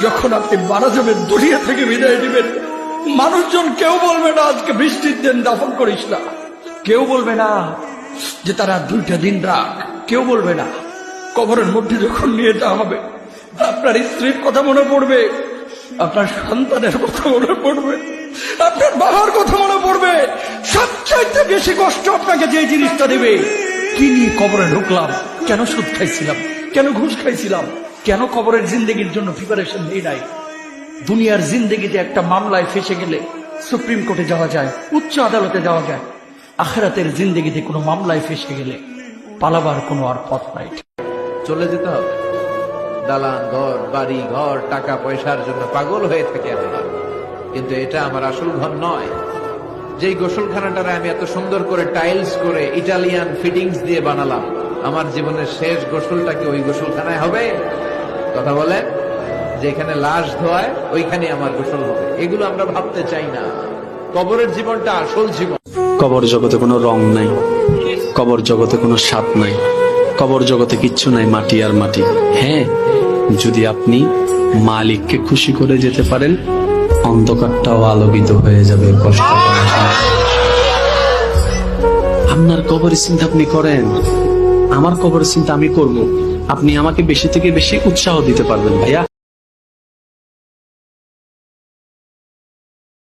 যখন আপনি মারা যাবেন, দুনিয়া থেকে বিদায় দিবেন, মানুষজন কেউ বলবে না আজকে বৃষ্টির দিন দাফন করিস না, কেউ বলবে না যে তারা 2টা দিন রাখ, কেউ বলবে না। কবরের মধ্যে যখন নিয়ে যাওয়া হবে, আপনার স্ত্রীর কথা মনে পড়বে, আপনার সন্তানের কথা মনে পড়বে, আপনার বাবার কথা মনে পড়বে। সবচাইতে বেশি কষ্ট আপনাকে যে জিনিসটা দেবে, কি নিয়ে কবরে ঢুকলাম, কেন সুদ খাইছিলাম, কেন ঘুষ খাইছিলাম, কেন কবরের জিন্দেগির জন্য প্রিপারেশন নেই নাই। দুনিয়ার জিন্দেগিতে একটা মামলায় ফেসে গেলে সুপ্রিম কোর্টে যাওয়া যায়, উচ্চ আদালতে যাওয়া যায়। আখিরাতের জিন্দেগিতে কোনো মামলায় ফেসে গেলে পালাবার কোনো আর পথ নাই। চলে যেতে হবে। দালান ঘর, বাড়ি ঘর, টাকা পয়সার জন্য পাগল হয়ে থাকে আমরা, কিন্তু এটা আমার আসল ঘর নয়। যেই গোসলখানাটারে আমি এত সুন্দর করে টাইলস করে ইটালিয়ান ফিটিংস দিয়ে বানালাম, আমার জীবনের শেষ গোসলটা কি ওই গোসলখানায় হবে? কথা বলে, যেখানে লাশ ধোয়ায় ওইখানে আমার গোসল হবে। এগুলো আমরা ভাবতে চাই না। কবরের জীবনটা আসল জীবন। কবর জগতে কোনো রং নাই, কবর জগতে কোনো স্বাদ নাই, কবর জগতে কিচ্ছু নাই, মাটি আর মাটি। হ্যাঁ, যদি আপনি মালিককে খুশি করে যেতে পারেন, অন্ধকারটাও আলোকিত হয়ে যাবে। কষ্ট করার সময় আপনার কবরের চিন্তা আপনি করেন, আমার কবরের চিন্তা আমি করব। আপনি আমাকে বেশি থেকে বেশি উৎসাহ দিতে পারবেন ভাইয়া।